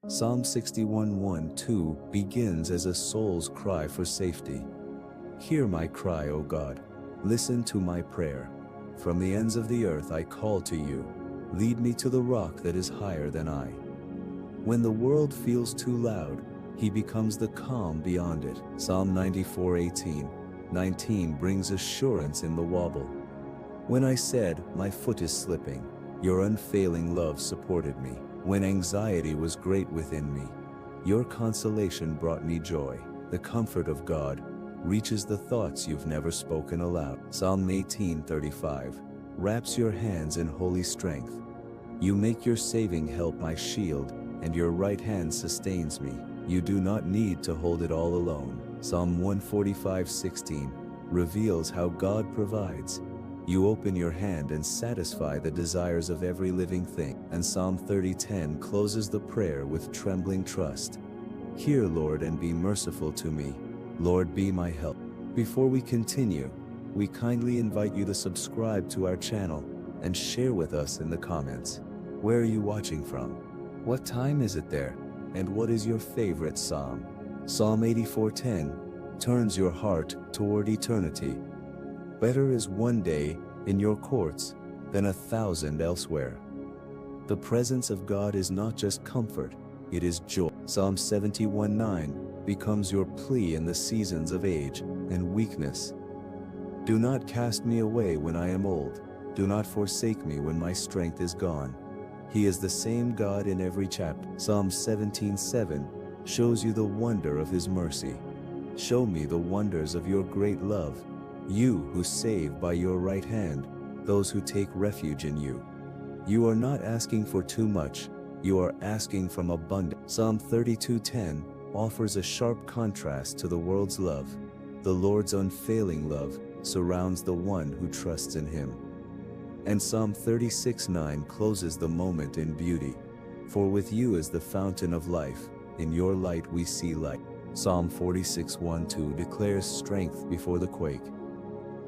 Psalm 61:1-2 begins as a soul's cry for safety. Hear my cry, O God. Listen to my prayer. From the ends of the earth I call to you. Lead me to the rock that is higher than I. When the world feels too loud, he becomes the calm beyond it. Psalm 94:18-19 brings assurance in the wobble. When I said, my foot is slipping, your unfailing love supported me. When anxiety was great within me, your consolation brought me joy. The comfort of God reaches the thoughts you've never spoken aloud. Psalm 18:35 wraps your hands in holy strength. You make your saving help my shield, and your right hand sustains me. You do not need to hold it all alone. Psalm 145:16 reveals how God provides. You open your hand and satisfy the desires of every living thing. And Psalm 30:10 closes the prayer with trembling trust. Hear, Lord, and be merciful to me. Lord, be my help. Before we continue, we kindly invite you to subscribe to our channel and share with us in the comments. Where are you watching from? What time is it there? And what is your favorite psalm? Psalm 84:10 turns your heart toward eternity. Better is one day in your courts than 1,000 elsewhere. The presence of God is not just comfort, it is joy. Psalm 71:9 becomes your plea in the seasons of age and weakness. Do not cast me away when I am old. Do not forsake me when my strength is gone. He is the same God in every chapter. Psalm 17:7 shows you the wonder of his mercy. Show me the wonders of your great love, you who save by your right hand, those who take refuge in you. You are not asking for too much, you are asking from abundance. Psalm 32:10 offers a sharp contrast to the world's love. The Lord's unfailing love surrounds the one who trusts in him. And Psalm 36:9 closes the moment in beauty. For with you is the fountain of life, in your light we see light. Psalm 46:1-2 declares strength before the quake.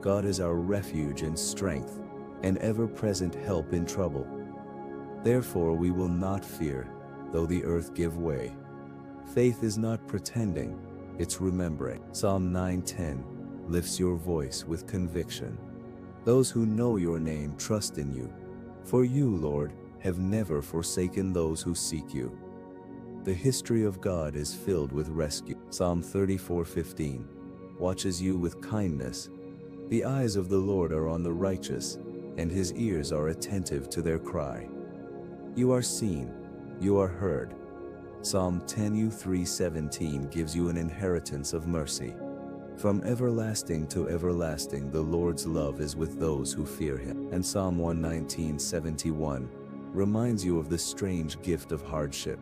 God is our refuge and strength, an ever-present help in trouble. Therefore we will not fear, though the earth give way. Faith is not pretending, it's remembering. Psalm 9:10 lifts your voice with conviction. Those who know your name trust in you. For you, Lord, have never forsaken those who seek you. The history of God is filled with rescue. Psalm 34:15 watches you with kindness. The eyes of the Lord are on the righteous, and his ears are attentive to their cry. You are seen, you are heard. Psalm 10:3-17 gives you an inheritance of mercy. From everlasting to everlasting the Lord's love is with those who fear him. And Psalm 119:71 reminds you of the strange gift of hardship.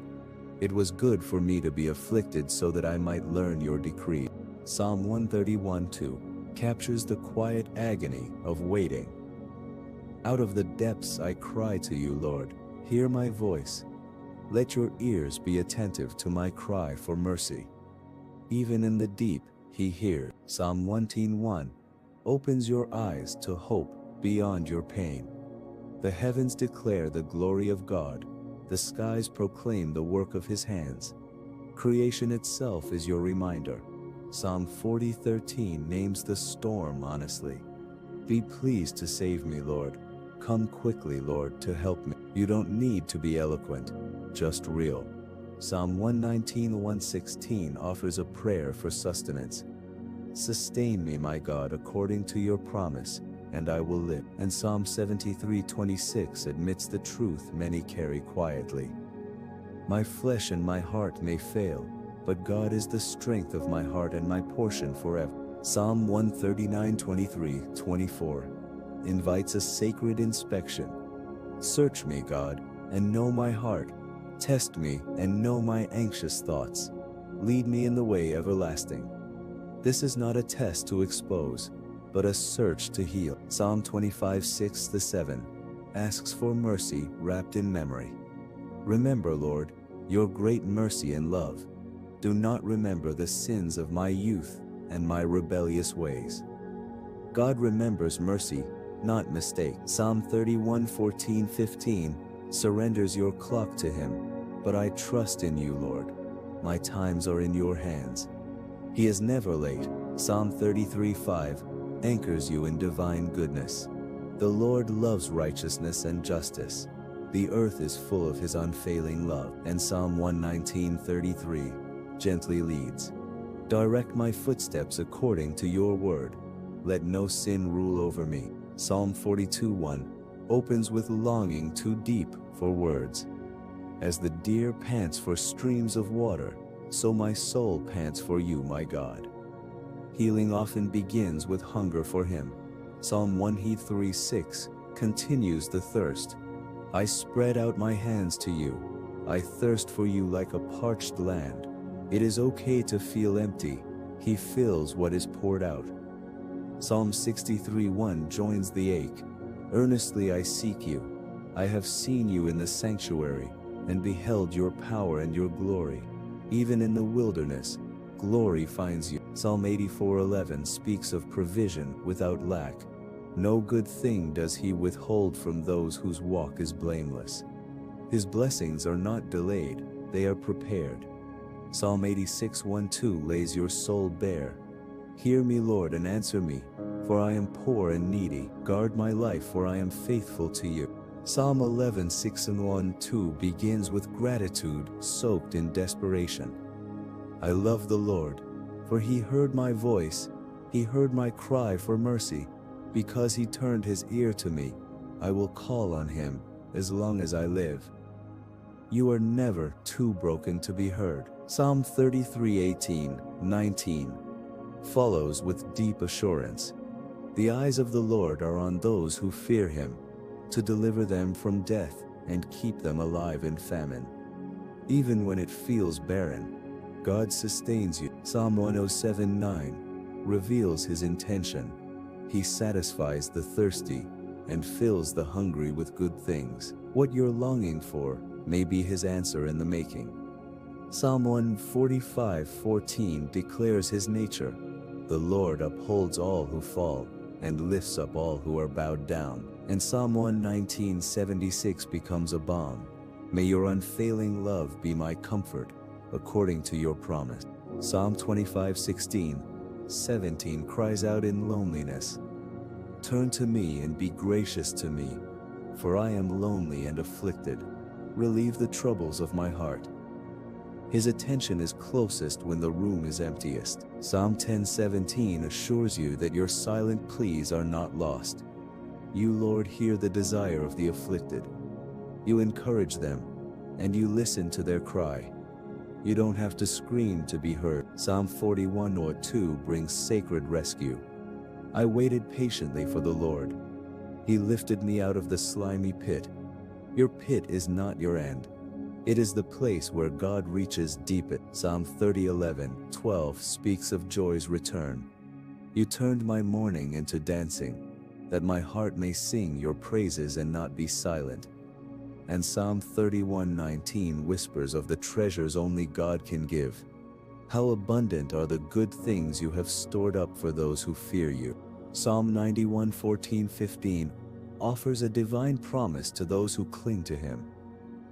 It was good for me to be afflicted so that I might learn your decree. Psalm 131:2 captures the quiet agony of waiting. Out of the depths I cry to you, Lord, hear my voice. Let your ears be attentive to my cry for mercy. Even in the deep, he hears. Psalm 110:1 opens your eyes to hope beyond your pain. The heavens declare the glory of God. The skies proclaim the work of his hands. Creation itself is your reminder. Psalm 40:13 names the storm honestly. Be pleased to save me, Lord. Come quickly, Lord, to help me. You don't need to be eloquent, just real. Psalm 119:116 offers a prayer for sustenance. Sustain me, my God, according to your promise, and I will live. And Psalm 73:26 admits the truth many carry quietly. My flesh and my heart may fail, but God is the strength of my heart and my portion forever. Psalm 139:23-24 invites a sacred inspection. Search me, God, and know my heart. Test me and know my anxious thoughts. Lead me in the way everlasting. This is not a test to expose, but a search to heal. Psalm 25:6-7 asks for mercy wrapped in memory. Remember, Lord, your great mercy and love. Do not remember the sins of my youth and my rebellious ways. God remembers mercy, not mistake. Psalm 31:14-15 surrenders your clock to him. but I trust in you, Lord. My times are in your hands. He is never late. Psalm 33:5 anchors you in divine goodness. The Lord loves righteousness and justice. The earth is full of his unfailing love. And Psalm 119:33 gently leads. Direct my footsteps according to your word. Let no sin rule over me. Psalm 42:1 opens with longing too deep for words. As the deer pants for streams of water, so my soul pants for you, my God. Healing often begins with hunger for him. Psalm 103:6 continues the thirst. I spread out my hands to you. I thirst for you like a parched land. It is okay to feel empty. He fills what is poured out. Psalm 63:1 joins the ache. Earnestly I seek you. I have seen you in the sanctuary and beheld your power and your glory. Even in the wilderness, glory finds you. Psalm 84:11 speaks of provision without lack. No good thing does he withhold from those whose walk is blameless. His blessings are not delayed, they are prepared. Psalm 86:1-2 lays your soul bare. Hear me, Lord, and answer me, for I am poor and needy. Guard my life, for I am faithful to you. Psalm 11:6-1-2 begins with gratitude soaked in desperation. I love the Lord, for he heard my voice, he heard my cry for mercy. Because he turned his ear to me, I will call on him as long as I live. You are never too broken to be heard. Psalm 33:18-19 follows with deep assurance. The eyes of the Lord are on those who fear him, to deliver them from death and keep them alive in famine. Even when it feels barren, God sustains you. Psalm 107:9 reveals his intention. He satisfies the thirsty and fills the hungry with good things. What you're longing for may be his answer in the making. Psalm 145:14 declares his nature. The Lord upholds all who fall and lifts up all who are bowed down. And Psalm 119:76 becomes a balm. May your unfailing love be my comfort, according to your promise. Psalm 25:16-17 cries out in loneliness. Turn to me and be gracious to me, for I am lonely and afflicted. Relieve the troubles of my heart. His attention is closest when the room is emptiest. Psalm 10:17 assures you that your silent pleas are not lost. You, Lord, hear the desire of the afflicted. You encourage them, and you listen to their cry. You don't have to scream to be heard. Psalm 41:2 brings sacred rescue. I waited patiently for the Lord. He lifted me out of the slimy pit. Your pit is not your end. It is the place where God reaches deep. Psalm 30:11-12 speaks of joy's return. You turned my mourning into dancing, that my heart may sing your praises and not be silent. And Psalm 31:19 whispers of the treasures only God can give. How abundant are the good things you have stored up for those who fear you. Psalm 91:14-15 offers a divine promise to those who cling to him.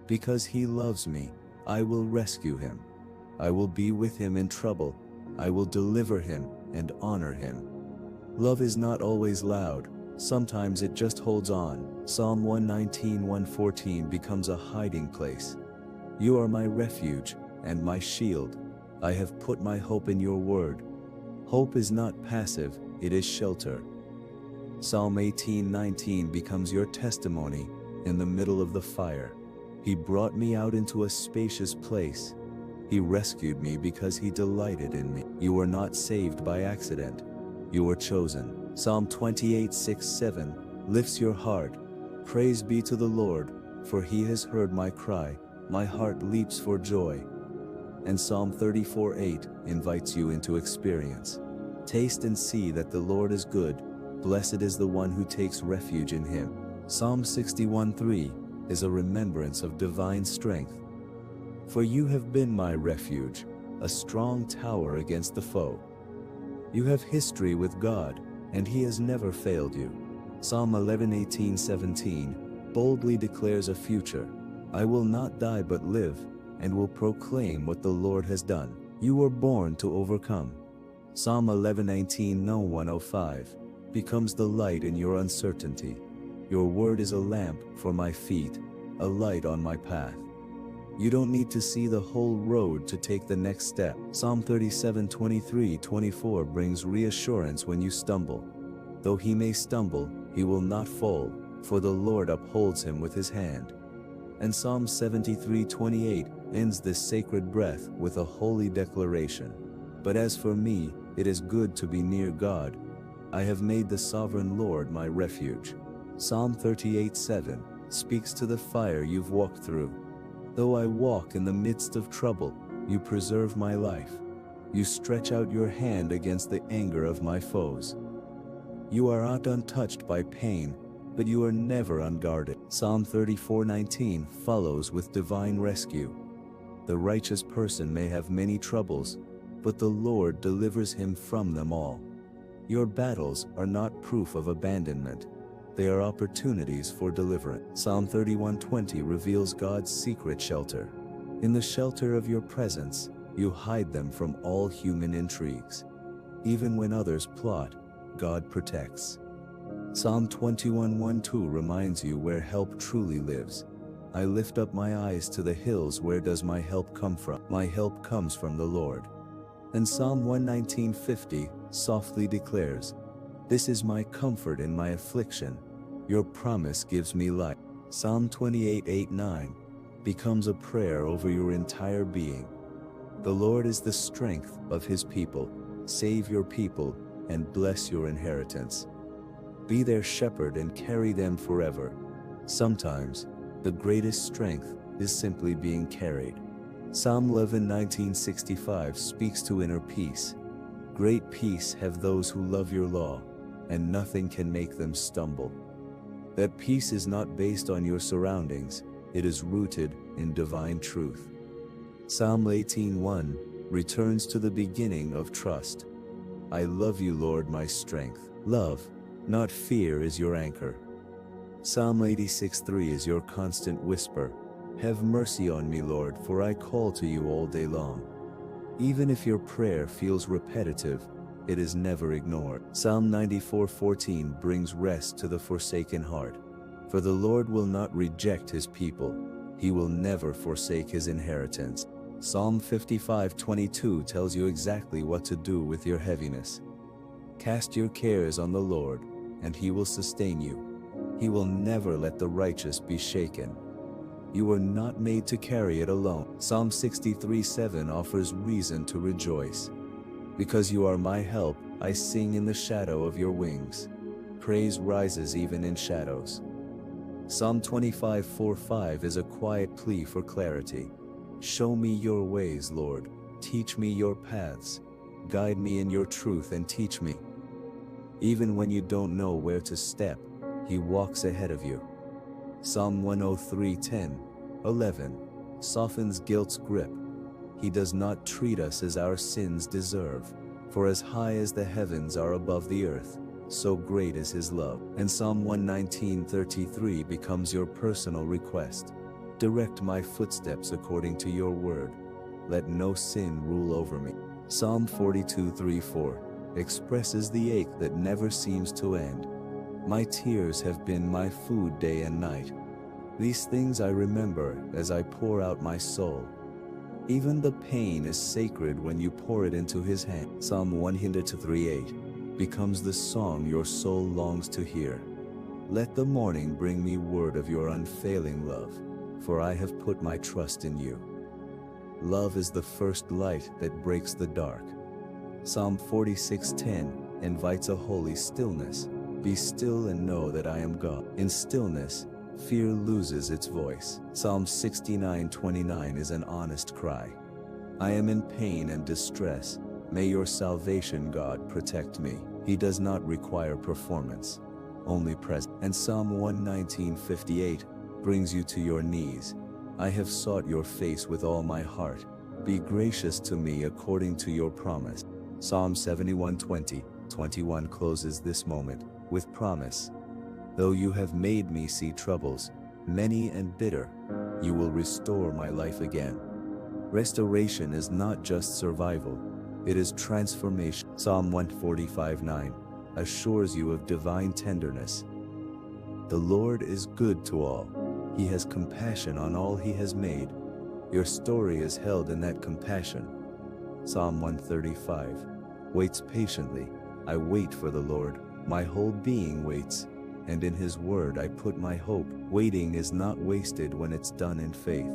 Because he loves me, I will rescue him. I will be with him in trouble. I will deliver him and honor him. Love is not always loud. Sometimes it just holds on. Psalm 119:114 becomes a hiding place. You are my refuge and my shield. I have put my hope in your word. Hope is not passive, it is shelter. Psalm 18:19 becomes your testimony in the middle of the fire. He brought me out into a spacious place. He rescued me because he delighted in me. You were not saved by accident. You were chosen. Psalm 28:6-7 lifts your heart. Praise be to the Lord, for he has heard my cry. My heart leaps for joy. And Psalm 34:8 invites you into experience. Taste and see that the Lord is good. Blessed is the one who takes refuge in him. Psalm 61:3 is a remembrance of divine strength. For you have been my refuge, a strong tower against the foe. You have history with God, and he has never failed you. Psalm 11:18-17 boldly declares a future. I will not die but live, and will proclaim what the Lord has done. You were born to overcome. Psalm 11:19 No 105 becomes the light in your uncertainty. Your word is a lamp for my feet, a light on my path. You don't need to see the whole road to take the next step. Psalm 37:23-24 brings reassurance when you stumble. Though he may stumble, he will not fall, for the Lord upholds him with his hand. And Psalm 73:28 ends this sacred breath with a holy declaration. But as for me, it is good to be near God. I have made the sovereign Lord my refuge. Psalm 38:7 speaks to the fire you've walked through. Though I walk in the midst of trouble, you preserve my life. You stretch out your hand against the anger of my foes. You are not untouched by pain, but you are never unguarded. Psalm 34:19 follows with divine rescue. The righteous person may have many troubles, but the Lord delivers him from them all. Your battles are not proof of abandonment. They are opportunities for deliverance. Psalm 31:20 reveals God's secret shelter. In the shelter of your presence, you hide them from all human intrigues. Even when others plot, God protects. Psalm 21:1-2 reminds you where help truly lives. I lift up my eyes to the hills. Where does my help come from? My help comes from the Lord. And Psalm 119:50 softly declares, This is my comfort in my affliction. Your promise gives me life. Psalm 28:8-9 becomes a prayer over your entire being. The Lord is the strength of his people. Save your people and bless your inheritance. Be their shepherd and carry them forever. Sometimes, the greatest strength is simply being carried. Psalm 11:19-65 speaks to inner peace. Great peace have those who love your law, and nothing can make them stumble. That peace is not based on your surroundings, it is rooted in divine truth. Psalm 18:1 returns to the beginning of trust. I love you, Lord, my strength. Love, not fear, is your anchor. Psalm 86:3 is your constant whisper. Have mercy on me, Lord, for I call to you all day long. Even if your prayer feels repetitive, it is never ignored. Psalm 94:14 brings rest to the forsaken heart. For the Lord will not reject his people. He will never forsake his inheritance. Psalm 55:22 tells you exactly what to do with your heaviness. Cast your cares on the Lord, and he will sustain you. He will never let the righteous be shaken. You were not made to carry it alone. Psalm 63:7 offers reason to rejoice. Because you are my help, I sing in the shadow of your wings. Praise rises even in shadows. Psalm 25:4-5 is a quiet plea for clarity. Show me your ways, Lord. Teach me your paths. Guide me in your truth and teach me. Even when you don't know where to step, he walks ahead of you. Psalm 103:10-11 softens guilt's grip. He does not treat us as our sins deserve. For as high as the heavens are above the earth, so great is his love. And Psalm 119:33 becomes your personal request. Direct my footsteps according to your word. Let no sin rule over me. Psalm 42:3-4 expresses the ache that never seems to end. My tears have been my food day and night. These things I remember as I pour out my soul. Even the pain is sacred when you pour it into his hand. Psalm 103:8 becomes the song your soul longs to hear. Let the morning bring me word of your unfailing love, for I have put my trust in you. Love is the first light that breaks the dark. Psalm 46:10 invites a holy stillness. Be still and know that I am God. In stillness, fear loses its voice. Psalm 69:29 is an honest cry. I am in pain and distress. May your salvation, God, protect me. He does not require performance, only presence. And Psalm 119:58 brings you to your knees. I have sought your face with all my heart. Be gracious to me according to your promise. Psalm 71:20-21 closes this moment with promise. Though you have made me see troubles, many and bitter, you will restore my life again. Restoration is not just survival, it is transformation. Psalm 145:9 assures you of divine tenderness. The Lord is good to all. He has compassion on all he has made. Your story is held in that compassion. Psalm 135 waits patiently. I wait for the Lord. My whole being waits, and in his word I put my hope. Waiting is not wasted when it's done in faith.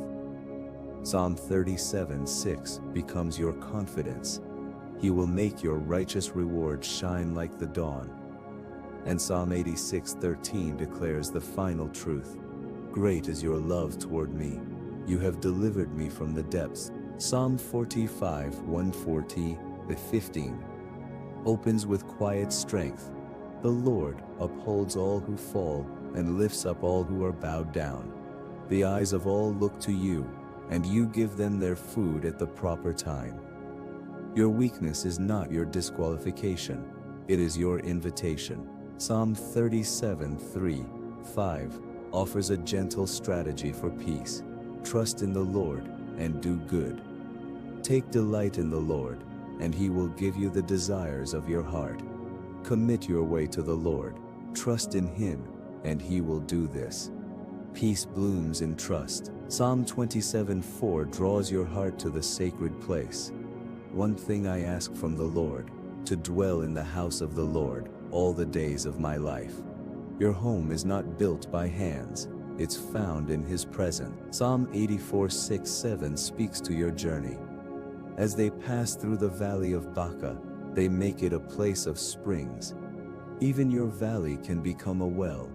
Psalm 37:6 becomes your confidence. He will make your righteous reward shine like the dawn. And Psalm 86:13 declares the final truth. Great is your love toward me. You have delivered me from the depths. Psalm 45:140-15 opens with quiet strength. The Lord upholds all who fall and lifts up all who are bowed down. The eyes of all look to you, and you give them their food at the proper time. Your weakness is not your disqualification, it is your invitation. Psalm 37:3-5 offers a gentle strategy for peace. Trust in the Lord and do good. Take delight in the Lord, and he will give you the desires of your heart. Commit your way to the Lord. Trust in him, and he will do this. Peace blooms in trust. Psalm 27:4 draws your heart to the sacred place. One thing I ask from the Lord, to dwell in the house of the Lord all the days of my life. Your home is not built by hands, it's found in his presence. Psalm 84:6-7 speaks to your journey. As they pass through the valley of Baca, they make it a place of springs. Even your valley can become a well,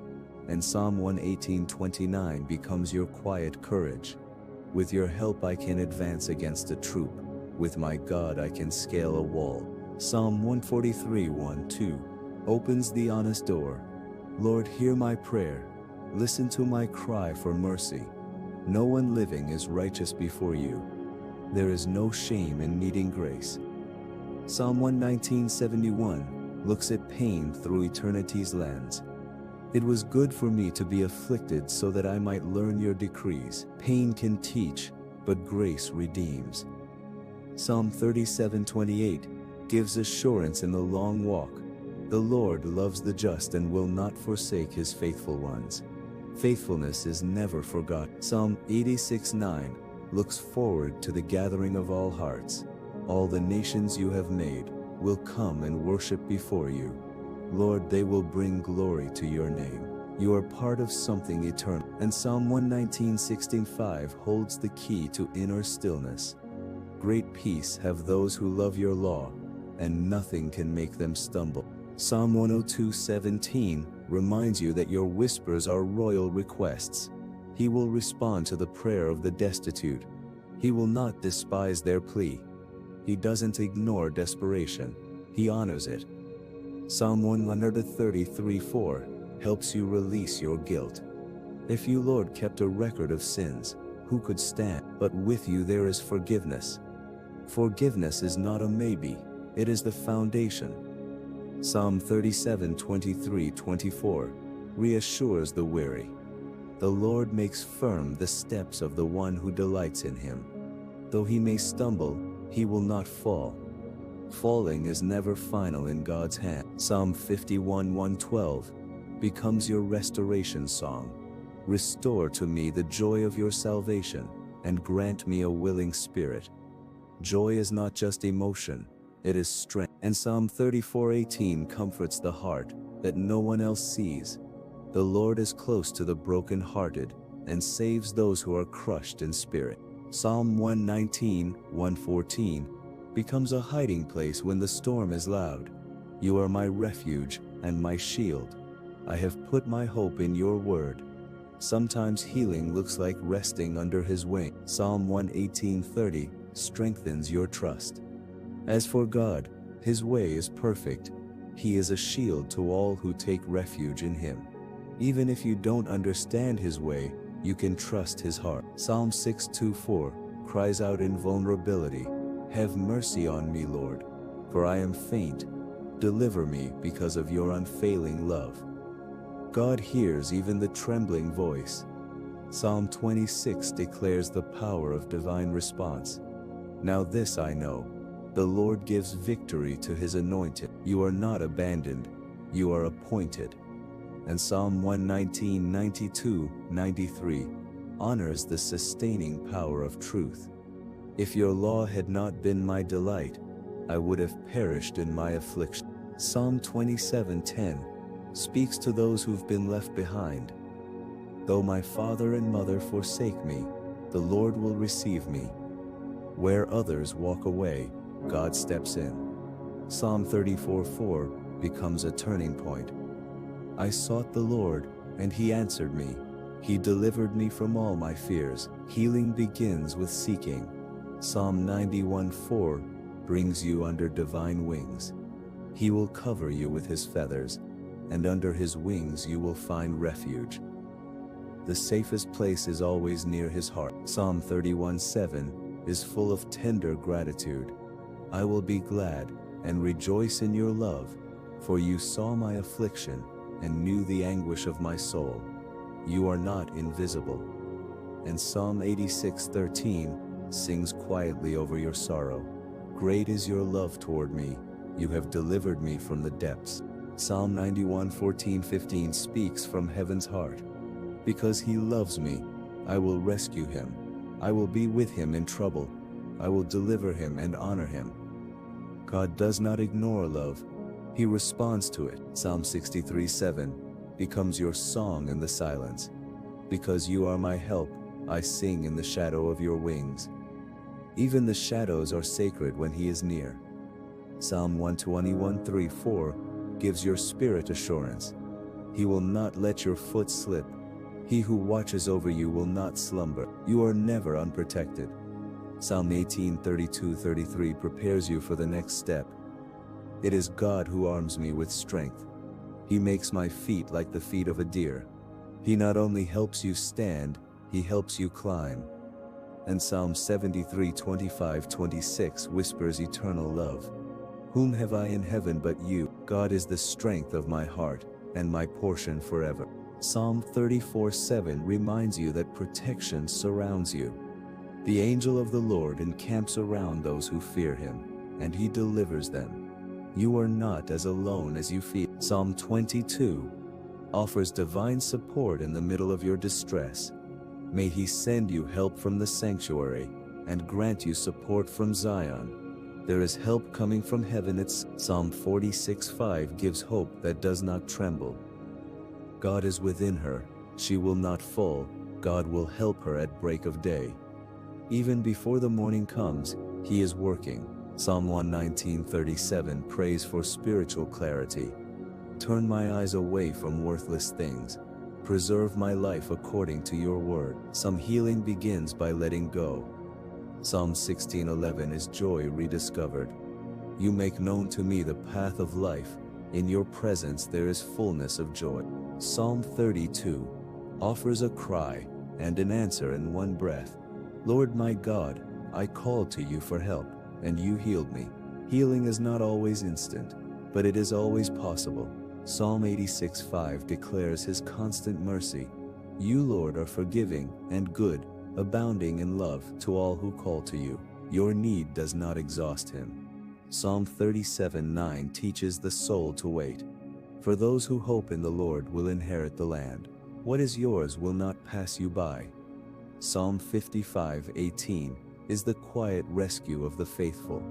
and Psalm 118:29 becomes your quiet courage. With your help I can advance against a troop. With my God I can scale a wall. Psalm 143:1-2 opens the honest door. Lord, hear my prayer. Listen to my cry for mercy. No one living is righteous before you. There is no shame in needing grace. Psalm 119:71 looks at pain through eternity's lens. It was good for me to be afflicted so that I might learn your decrees. Pain can teach, but grace redeems. Psalm 37:28 gives assurance in the long walk. The Lord loves the just and will not forsake his faithful ones. Faithfulness is never forgotten. Psalm 86:9 looks forward to the gathering of all hearts. All the nations you have made will come and worship before you. Lord, they will bring glory to your name. You are part of something eternal. And Psalm 119:16-5 holds the key to inner stillness. Great peace have those who love your law, and nothing can make them stumble. Psalm 102:17 reminds you that your whispers are royal requests. He will respond to the prayer of the destitute. He will not despise their plea. He doesn't ignore desperation. He honors it. Psalm 133:4 helps you release your guilt. If you, Lord, kept a record of sins, who could stand? But with you there is forgiveness. Forgiveness is not a maybe, it is the foundation. Psalm 37:23-24 reassures the weary. The Lord makes firm the steps of the one who delights in him. Though he may stumble, he will not fall. Falling is never final in God's hand. Psalm 51:112 becomes your restoration song. Restore to me the joy of your salvation, and grant me a willing spirit. Joy is not just emotion, it is strength. And Psalm 34:18 comforts the heart that no one else sees. The Lord is close to the broken-hearted and saves those who are crushed in spirit. Psalm 119:114 becomes a hiding place when the storm is loud. You are my refuge and my shield. I have put my hope in your word. Sometimes healing looks like resting under his wing. Psalm 118:30 strengthens your trust. As for God, his way is perfect. He is a shield to all who take refuge in him. Even if you don't understand his way, you can trust his heart. Psalm 6:2-4 cries out in vulnerability, "Have mercy on me, Lord, for I am faint. Deliver me because of your unfailing love." God hears even the trembling voice. Psalm 26 declares the power of divine response. Now this I know, the Lord gives victory to his anointed. You are not abandoned, you are appointed. And Psalm 119, 92, 93 honors the sustaining power of truth. If your law had not been my delight, I would have perished in my affliction. Psalm 27:10 speaks to those who've been left behind. Though my father and mother forsake me, the Lord will receive me. Where others walk away, God steps in. Psalm 34:4 becomes a turning point. I sought the Lord, and he answered me. He delivered me from all my fears. Healing begins with seeking. Psalm 91:4 brings you under divine wings. He will cover you with his feathers, and under his wings you will find refuge. The safest place is always near his heart. Psalm 31:7 is full of tender gratitude. I will be glad and rejoice in your love, for you saw my affliction and knew the anguish of my soul. You are not invisible. And Psalm 86:13 sings quietly over your sorrow. Great is your love toward me, you have delivered me from the depths. Psalm 91:14-15 speaks from heaven's heart. Because he loves me, I will rescue him. I will be with him in trouble. I will deliver him and honor him. God does not ignore love, he responds to it. Psalm 63:7 becomes your song in the silence. Because you are my help, I sing in the shadow of your wings. Even the shadows are sacred when he is near. Psalm 121:3-4 gives your spirit assurance. He will not let your foot slip. He who watches over you will not slumber. You are never unprotected. Psalm 18:32-33 prepares you for the next step. It is God who arms me with strength. He makes my feet like the feet of a deer. He not only helps you stand, he helps you climb. And Psalm 73:25-26 whispers eternal love. Whom have I in heaven but you? God is the strength of my heart, and my portion forever. Psalm 34:7 reminds you that protection surrounds you. The angel of the Lord encamps around those who fear him, and he delivers them. You are not as alone as you feel. Psalm 22 offers divine support in the middle of your distress. May he send you help from the sanctuary, and grant you support from Zion. There is help coming from heaven. It's Psalm 46:5 gives hope that does not tremble. God is within her, she will not fall, God will help her at break of day. Even before the morning comes, he is working. Psalm 119:37 prays for spiritual clarity. Turn my eyes away from worthless things. Preserve my life according to your word. Some healing begins by letting go. Psalm 16:11 is joy rediscovered. You make known to me the path of life. In your presence there is fullness of joy. Psalm 32 offers a cry and an answer in one breath. Lord my God, I called to you for help, and you healed me. Healing is not always instant, but it is always possible. Psalm 86:5 declares his constant mercy. You, Lord, are forgiving and good, abounding in love to all who call to you. Your need does not exhaust him. Psalm 37:9 teaches the soul to wait. For those who hope in the Lord will inherit the land. What is yours will not pass you by. Psalm 55:18 is the quiet rescue of the faithful.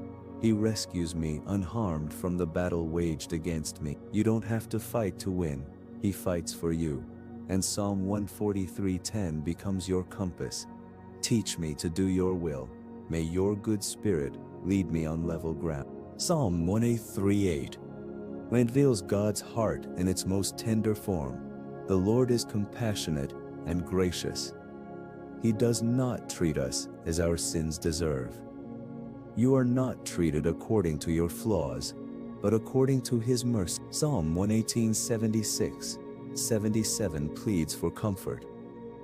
He rescues me unharmed from the battle waged against me. You don't have to fight to win, he fights for you. And Psalm 143:10 becomes your compass. Teach me to do your will. May your good spirit lead me on level ground. Psalm 103:8 reveals God's heart in its most tender form. The Lord is compassionate and gracious. He does not treat us as our sins deserve. You are not treated according to your flaws, but according to his mercy. Psalm 118:77 pleads for comfort.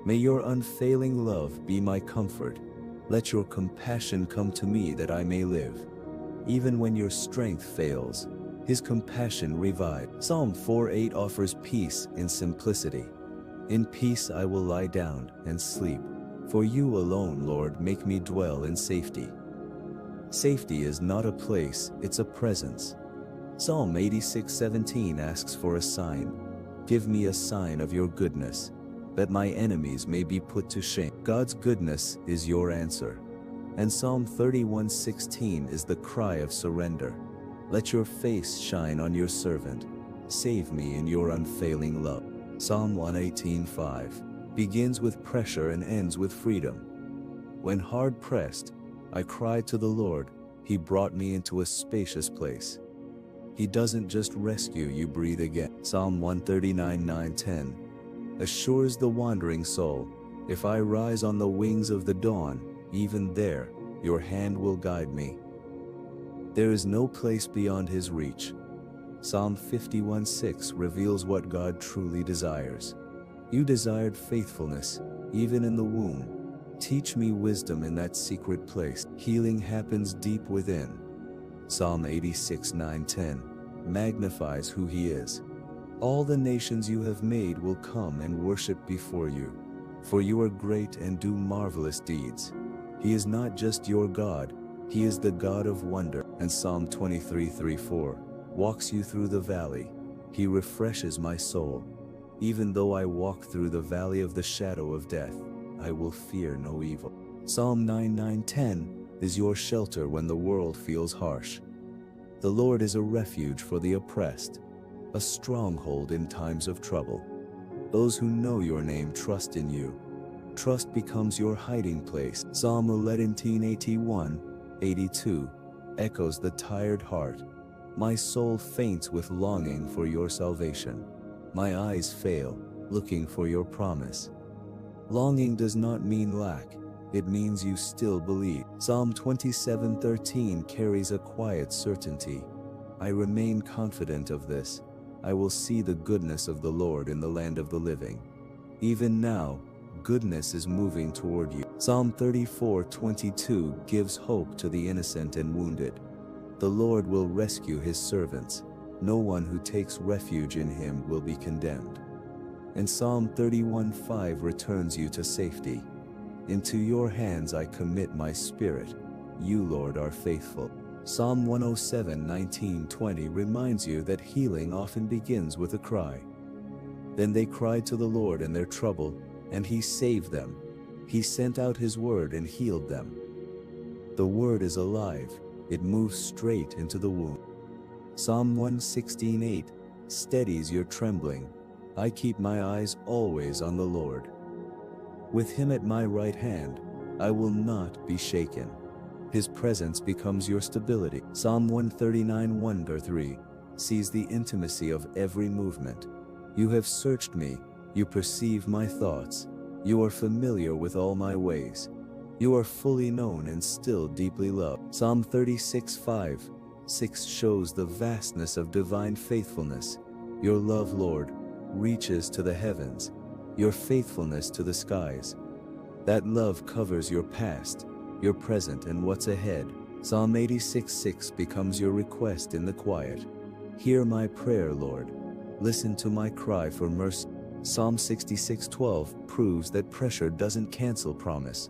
May your unfailing love be my comfort. Let your compassion come to me that I may live. Even when your strength fails, his compassion revives. Psalm 4:8 offers peace in simplicity. In peace I will lie down and sleep. For you alone, Lord, make me dwell in safety. Safety is not a place, it's a presence. Psalm 86:17 asks for a sign. Give me a sign of your goodness, that my enemies may be put to shame. God's goodness is your answer. And Psalm 31:16 is the cry of surrender. Let your face shine on your servant. Save me in your unfailing love. Psalm 118:5 begins with pressure and ends with freedom. When hard pressed, I cried to the Lord. He brought me into a spacious place. He doesn't just rescue you, breathe again. Psalm 139:9-10 assures the wandering soul, if I rise on the wings of the dawn, even there, your hand will guide me. There is no place beyond his reach. Psalm 51:6 reveals what God truly desires. You desired faithfulness, even in the womb. Teach me wisdom in that secret place. Healing happens deep within. Psalm 86:9-10 magnifies who he is. All the nations you have made will come and worship before you, for you are great and do marvelous deeds. He is not just your God, he is the God of wonder. And Psalm 23:3-4 walks you through the valley. He refreshes my soul. Even though I walk through the valley of the shadow of death, I will fear no evil. Psalm 9:9-10 is your shelter when the world feels harsh. The Lord is a refuge for the oppressed, a stronghold in times of trouble. Those who know your name trust in you. Trust becomes your hiding place. Psalm 118:81-82 echoes the tired heart. My soul faints with longing for your salvation. My eyes fail, looking for your promise. Longing does not mean lack, it means you still believe. Psalm 27:13 carries a quiet certainty. I remain confident of this. I will see the goodness of the Lord in the land of the living. Even now, goodness is moving toward you. Psalm 34:22 gives hope to the innocent and wounded. The Lord will rescue his servants. No one who takes refuge in him will be condemned. And Psalm 31:5 returns you to safety. Into your hands I commit my spirit. You, Lord, are faithful. Psalm 107:19-20 reminds you that healing often begins with a cry. Then they cried to the Lord in their trouble, and he saved them. He sent out his word and healed them. The word is alive. It moves straight into the wound. Psalm 116:8 steadies your trembling. I keep my eyes always on the Lord. With him at my right hand, I will not be shaken. His presence becomes your stability. Psalm 139:1-3 sees the intimacy of every movement. You have searched me, you perceive my thoughts. You are familiar with all my ways. You are fully known and still deeply loved. Psalm 36:5-6 shows the vastness of divine faithfulness. Your love, Lord, reaches to the heavens, your faithfulness to the skies. That love covers your past, your present, and what's ahead. Psalm 86:6 becomes your request in the quiet. Hear my prayer, Lord. Listen to my cry for mercy. Psalm 66:12 proves that pressure doesn't cancel promise.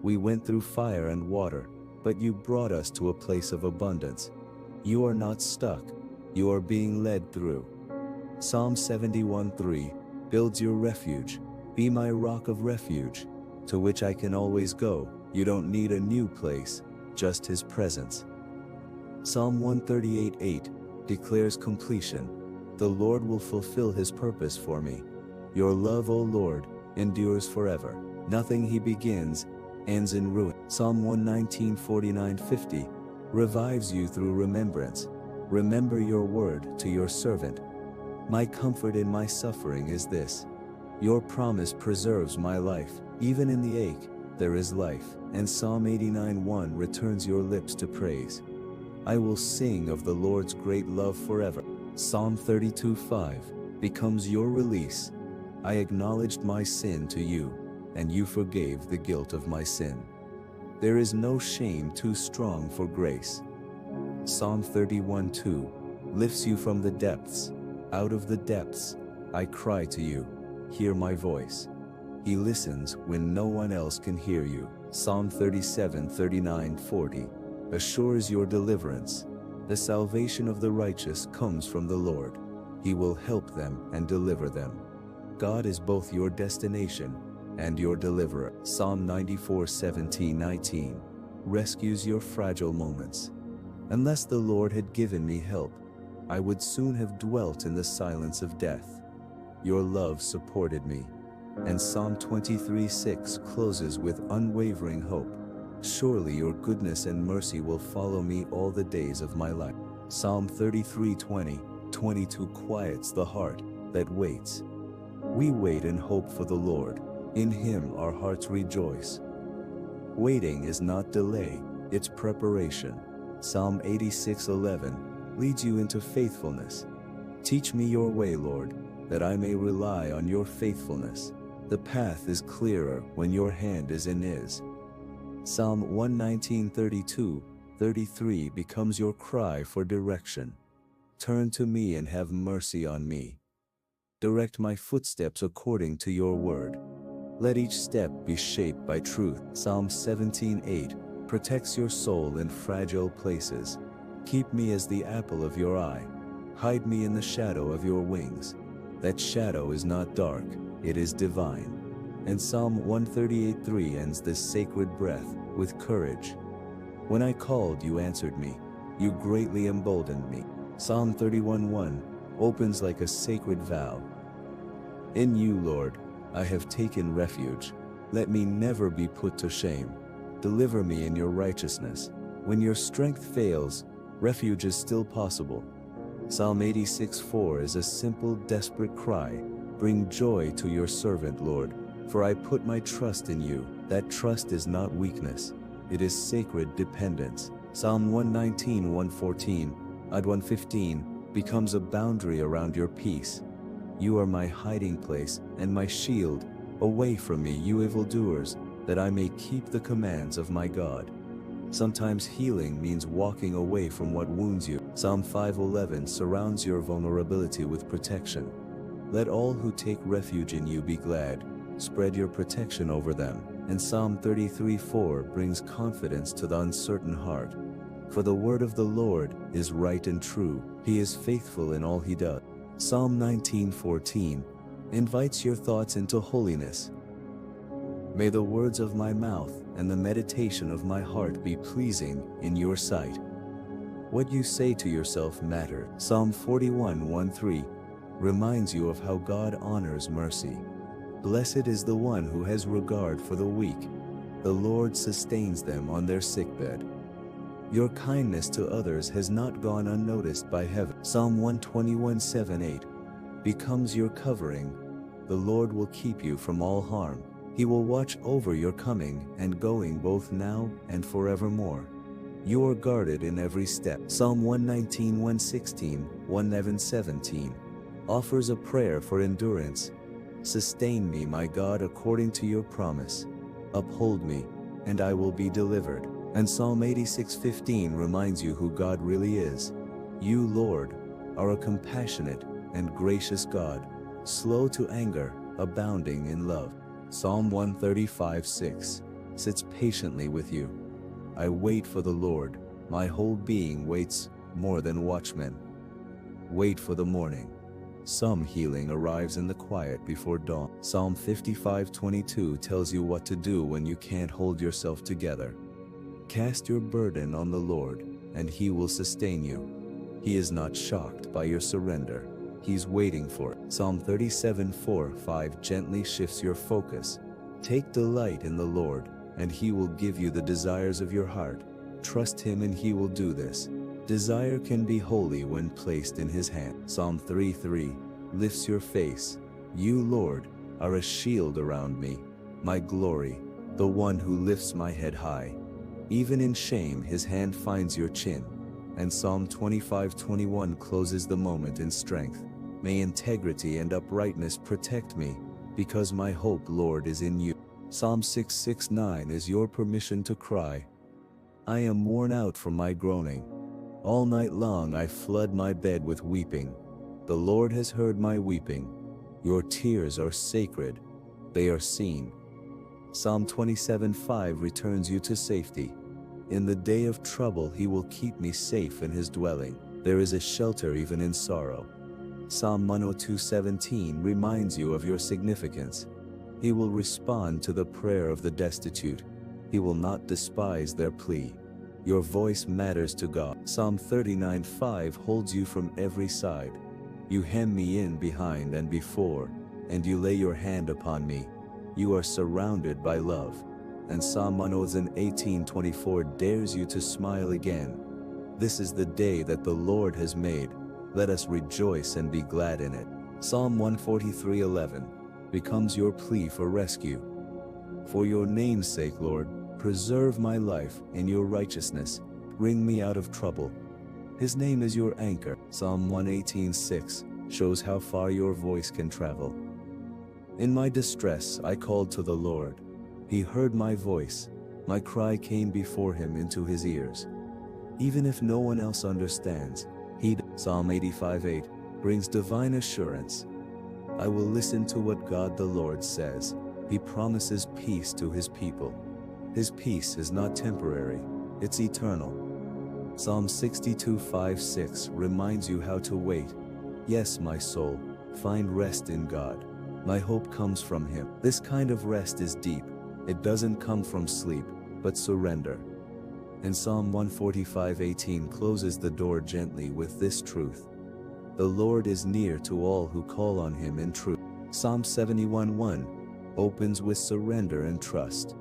We went through fire and water, but you brought us to a place of abundance. You are not stuck, you are being led through. Psalm 71:3 builds your refuge. Be my rock of refuge, to which I can always go. You don't need a new place, just his presence. Psalm 138:8 declares completion. The Lord will fulfill his purpose for me. Your love, O Lord, endures forever. Nothing he begins ends in ruin. Psalm 119:49-50 revives you through remembrance. Remember your word to your servant. My comfort in my suffering is this. Your promise preserves my life. Even in the ache, there is life. And Psalm 89:1 returns your lips to praise. I will sing of the Lord's great love forever. Psalm 32:5 becomes your release. I acknowledged my sin to you, and you forgave the guilt of my sin. There is no shame too strong for grace. Psalm 31:2 lifts you from the depths. Out of the depths, I cry to you. Hear my voice. He listens when no one else can hear you. Psalm 37:39-40 assures your deliverance. The salvation of the righteous comes from the Lord. He will help them and deliver them. God is both your destination and your deliverer. Psalm 94:17-19 rescues your fragile moments. Unless the Lord had given me help, I would soon have dwelt in the silence of death. Your love supported me. And Psalm 23:6 closes with unwavering hope. Surely your goodness and mercy will follow me all the days of my life. Psalm 33:20-22 quiets the heart that waits. We wait and hope for the Lord. In Him our hearts rejoice. Waiting is not delay, it's preparation. Psalm 86:11 leads you into faithfulness. Teach me your way, Lord, that I may rely on your faithfulness. The path is clearer when your hand is in His. Psalm 119:32-33 becomes your cry for direction. Turn to me and have mercy on me. Direct my footsteps according to your word. Let each step be shaped by truth. Psalm 17:8 protects your soul in fragile places. Keep me as the apple of your eye. Hide me in the shadow of your wings. That shadow is not dark, it is divine. And Psalm 138:3 ends this sacred breath with courage. When I called, you answered me. You greatly emboldened me. Psalm 31:1 opens like a sacred vow. In you, Lord, I have taken refuge. Let me never be put to shame. Deliver me in your righteousness. When your strength fails, refuge is still possible. Psalm 86:4 is a simple, desperate cry. Bring joy to your servant, Lord, for I put my trust in you. That trust is not weakness. It is sacred dependence. Psalm 119:114-115 becomes a boundary around your peace. You are my hiding place and my shield. Away from me, you evildoers, that I may keep the commands of my God. Sometimes healing means walking away from what wounds you. Psalm 5:11 surrounds your vulnerability with protection. Let all who take refuge in you be glad. Spread your protection over them. And Psalm 33:4 brings confidence to the uncertain heart. For the word of the Lord is right and true. He is faithful in all he does. Psalm 19:14 invites your thoughts into holiness. May the words of my mouth and the meditation of my heart be pleasing in your sight. What you say to yourself matters. Psalm 41:1-3 reminds you of how God honors mercy. Blessed is the one who has regard for the weak. The Lord sustains them on their sickbed. Your kindness to others has not gone unnoticed by heaven. Psalm 121:7-8 becomes your covering. The Lord will keep you from all harm. He will watch over your coming and going both now and forevermore. You are guarded in every step. Psalm 119:116-111:17 offers a prayer for endurance. Sustain me, my God, according to your promise. Uphold me, and I will be delivered. And Psalm 86:15 reminds you who God really is. You, Lord, are a compassionate and gracious God, slow to anger, abounding in love. Psalm 135:6 sits patiently with you. I wait for the Lord. My whole being waits more than watchmen. Wait for the morning. Some healing arrives in the quiet before dawn. Psalm 55:22 tells you what to do when you can't hold yourself together. Cast your burden on the Lord, and He will sustain you. He is not shocked by your surrender. He's waiting for it. Psalm 37:4-5 gently shifts your focus. Take delight in the Lord, and He will give you the desires of your heart. Trust Him and He will do this. Desire can be holy when placed in His hand. Psalm 3:3 lifts your face. You, Lord, are a shield around me, my glory, the one who lifts my head high. Even in shame, His hand finds your chin. And Psalm 25:21 closes the moment in strength. May integrity and uprightness protect me, because my hope, Lord, is in you. Psalm 6:6-9 is your permission to cry. I am worn out from my groaning. All night long I flood my bed with weeping. The Lord has heard my weeping. Your tears are sacred. They are seen. Psalm 27:5 returns you to safety. In the day of trouble he will keep me safe in his dwelling. There is a shelter even in sorrow. Psalm 102:17 reminds you of your significance. He will respond to the prayer of the destitute. He will not despise their plea. Your voice matters to God. Psalm 39:5 holds you from every side. You hem me in behind and before, and you lay your hand upon me. You are surrounded by love. And Psalm 118:24 dares you to smile again. This is the day that the Lord has made. Let us rejoice and be glad in it. Psalm 143:11 becomes your plea for rescue. For your name's sake, Lord, preserve my life in your righteousness. Bring me out of trouble. His name is your anchor. Psalm 118:6 shows how far your voice can travel. In my distress, I called to the Lord. He heard my voice. My cry came before him into his ears. Even if no one else understands, Psalm 85:8 brings divine assurance. I will listen to what God the Lord says. He promises peace to his people. His peace is not temporary, it's eternal. Psalm 62:5-6 reminds you how to wait. Yes, my soul, find rest in God. My hope comes from him. This kind of rest is deep. It doesn't come from sleep, but surrender. And Psalm 145:18 closes the door gently with this truth. The Lord is near to all who call on him in truth. Psalm 71:1 opens with surrender and trust.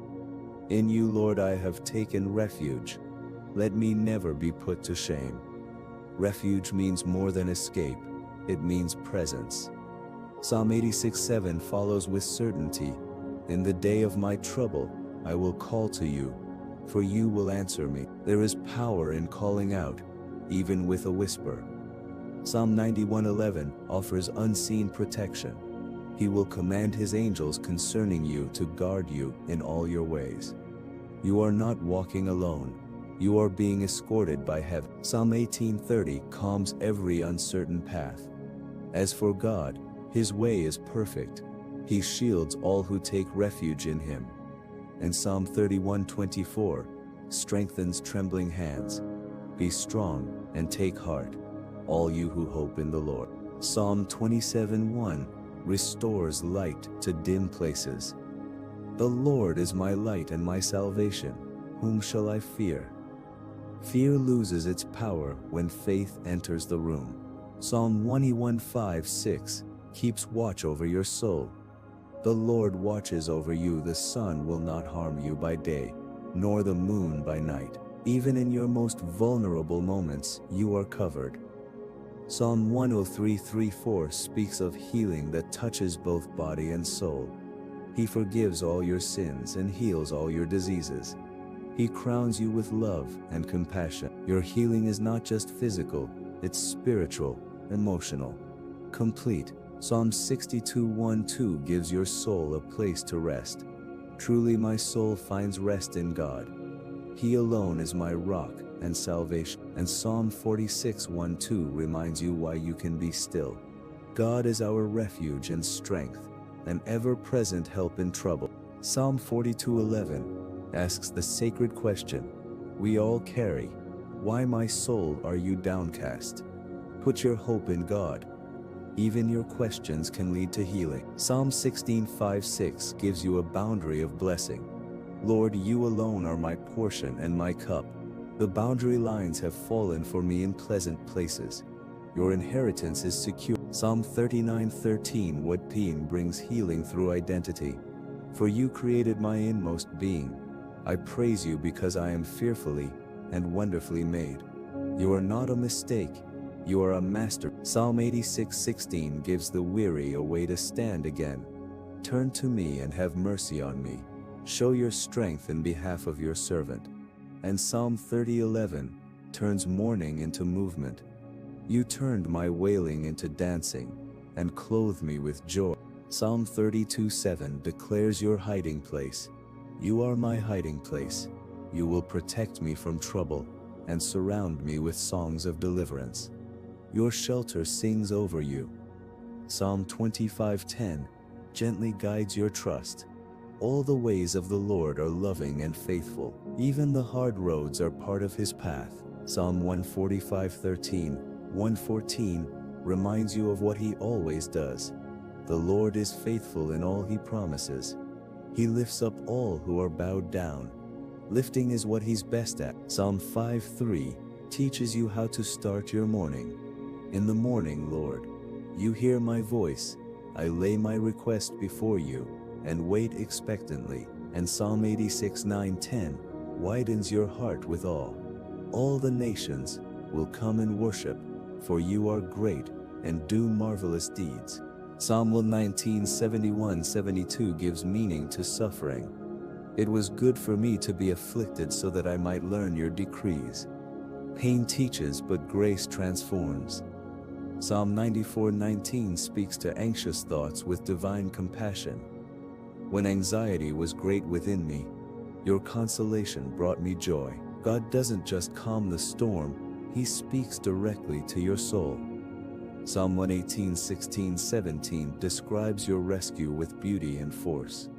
In you, Lord, I have taken refuge. Let me never be put to shame. Refuge means more than escape. It means presence. Psalm 86:7 follows with certainty. In the day of my trouble, I will call to you, for you will answer me. There is power in calling out, even with a whisper. Psalm 91:11 offers unseen protection. He will command his angels concerning you to guard you in all your ways. You are not walking alone. You are being escorted by heaven. Psalm 18:30 calms every uncertain path. As for God, his way is perfect. He shields all who take refuge in him. And Psalm 31:24 strengthens trembling hands. Be strong and take heart, all you who hope in the Lord. Psalm 27:1 restores light to dim places. The Lord is my light and my salvation. Whom shall I fear? Fear loses its power when faith enters the room. Psalm 115:6 keeps watch over your soul. The Lord watches over you. The sun will not harm you by day, nor the moon by night. Even in your most vulnerable moments, you are covered. Psalm 103:3-4 speaks of healing that touches both body and soul. He forgives all your sins and heals all your diseases. He crowns you with love and compassion. Your healing is not just physical, it's spiritual, emotional, complete. Psalm 62:1-2 gives your soul a place to rest. Truly my soul finds rest in God. He alone is my rock and salvation. And Psalm 46:1-2 reminds you why you can be still. God is our refuge and strength, an ever-present help in trouble. Psalm 42:11 asks the sacred question we all carry: why, my soul, are you downcast? Put your hope in God. Even your questions can lead to healing. Psalm 16:5-6 gives you a boundary of blessing. Lord, you alone are my portion and my cup. The boundary lines have fallen for me in pleasant places. Your inheritance is secure. Psalm 39:13 what being brings healing through identity. For you created my inmost being. I praise you because I am fearfully and wonderfully made. You are not a mistake. You are a master. Psalm 86:16 gives the weary a way to stand again. Turn to me and have mercy on me. Show your strength in behalf of your servant. And Psalm 30:11 turns mourning into movement. You turned my wailing into dancing and clothed me with joy. Psalm 32:7 declares your hiding place. You are my hiding place. You will protect me from trouble and surround me with songs of deliverance. Your shelter sings over you. Psalm 25:10 gently guides your trust. All the ways of the Lord are loving and faithful. Even the hard roads are part of his path. Psalm 145:13, 114 reminds you of what he always does. The Lord is faithful in all he promises. He lifts up all who are bowed down. Lifting is what he's best at. Psalm 5:3 teaches you how to start your morning. In the morning, Lord, you hear my voice. I lay my request before you and wait expectantly. And Psalm 86:9-10 widens your heart with awe. All the nations will come and worship, for you are great and do marvelous deeds. Psalm 119:71-72 gives meaning to suffering. It was good for me to be afflicted so that I might learn your decrees. Pain teaches, but grace transforms. Psalm 94:19 speaks to anxious thoughts with divine compassion. When anxiety was great within me, your consolation brought me joy. God doesn't just calm the storm, he speaks directly to your soul. Psalm 118:16-17 describes your rescue with beauty and force.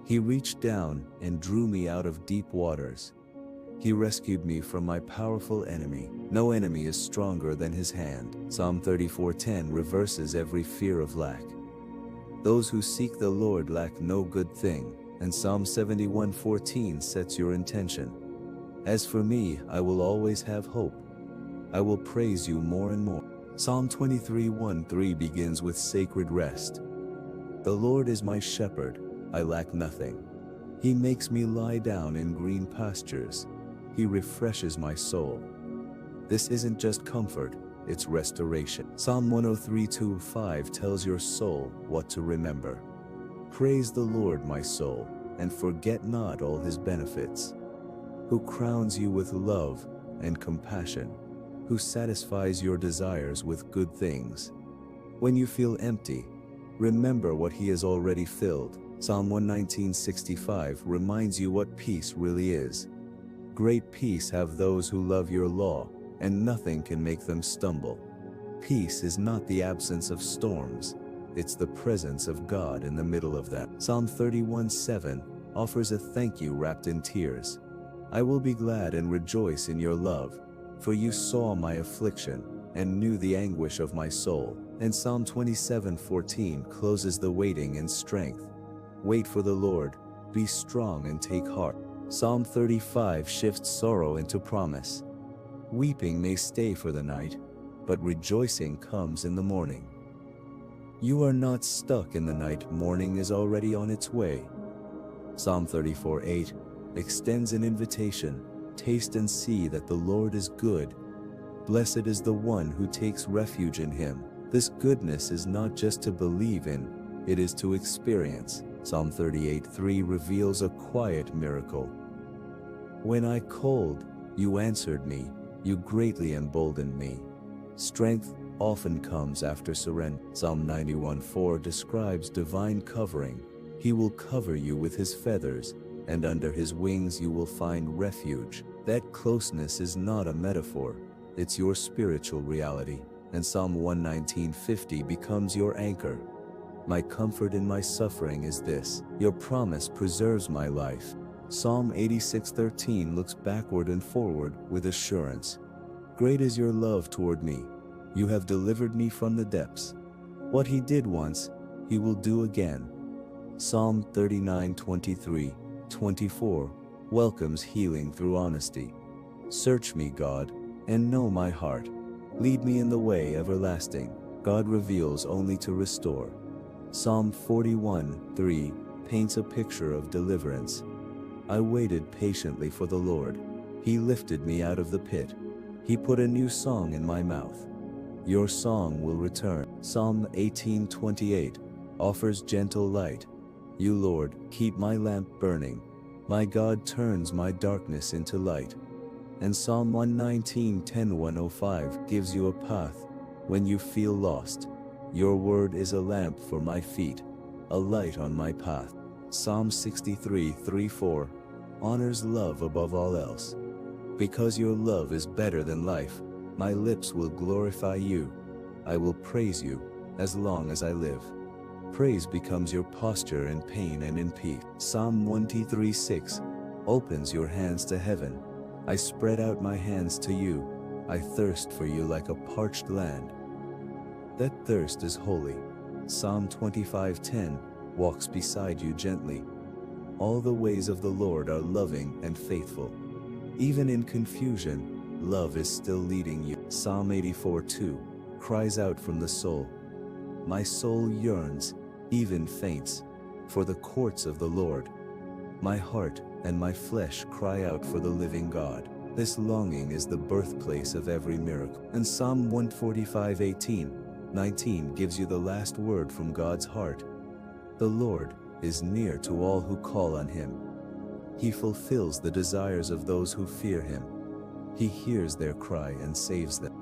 He reached down and drew me out of deep waters. He rescued me from my powerful enemy. No enemy is stronger than his hand. Psalm 34:10 reverses every fear of lack. Those who seek the Lord lack no good thing. And Psalm 71:14 sets your intention. As for me, I will always have hope. I will praise you more and more. Psalm 23:1-3 begins with sacred rest. The Lord is my shepherd, I lack nothing. He makes me lie down in green pastures. He refreshes my soul. This isn't just comfort, it's restoration. Psalm 103:2-5 tells your soul what to remember. Praise the Lord, my soul, and forget not all his benefits. Who crowns you with love and compassion, who satisfies your desires with good things. When you feel empty, remember what he has already filled. Psalm 119:65 reminds you what peace really is. Great peace have those who love your law, and nothing can make them stumble. Peace is not the absence of storms, it's the presence of God in the middle of them. Psalm 31:7 offers a thank you wrapped in tears. I will be glad and rejoice in your love, for you saw my affliction and knew the anguish of my soul. And Psalm 27:14 closes the waiting in strength. Wait for the Lord, be strong and take heart. Psalm 35 shifts sorrow into promise. Weeping may stay for the night, but rejoicing comes in the morning. You are not stuck in the night, morning is already on its way. Psalm 34:8 extends an invitation. Taste and see that the Lord is good. Blessed is the one who takes refuge in him. This goodness is not just to believe in, it is to experience. Psalm 38:3 reveals a quiet miracle. When I called, you answered me, you greatly emboldened me. Strength often comes after surrender. Psalm 91:4 describes divine covering. He will cover you with his feathers, and under his wings you will find refuge. That closeness is not a metaphor, it's your spiritual reality. And Psalm 119:50 becomes your anchor. My comfort in my suffering is this, your promise preserves my life. Psalm 86:13 looks backward and forward with assurance. Great is your love toward me. You have delivered me from the depths. What he did once, he will do again. Psalm 39:23-24 welcomes healing through honesty. Search me, God, and know my heart. Lead me in the way everlasting. God reveals only to restore. Psalm 41:3 paints a picture of deliverance. I waited patiently for the Lord. He lifted me out of the pit. He put a new song in my mouth. Your song will return. Psalm 18:28 offers gentle light. You, Lord, keep my lamp burning. My God turns my darkness into light. And Psalm 119:10-105 gives you a path when you feel lost. Your word is a lamp for my feet, a light on my path. Psalm 63:3-4 honors love above all else. Because your love is better than life, my lips will glorify you. I will praise you as long as I live. Praise becomes your posture in pain and in peace. Psalm 103:6 opens your hands to heaven. I spread out my hands to you. I thirst for you like a parched land. That thirst is holy. Psalm 25:10 walks beside you gently. All the ways of the Lord are loving and faithful. Even in confusion, love is still leading you. Psalm 84:2 cries out from the soul. My soul yearns, even faints, for the courts of the Lord. My heart and my flesh cry out for the living God. This longing is the birthplace of every miracle. And Psalm 145:18-19 gives you the last word from God's heart. The Lord is near to all who call on him. He fulfills the desires of those who fear him. He hears their cry and saves them.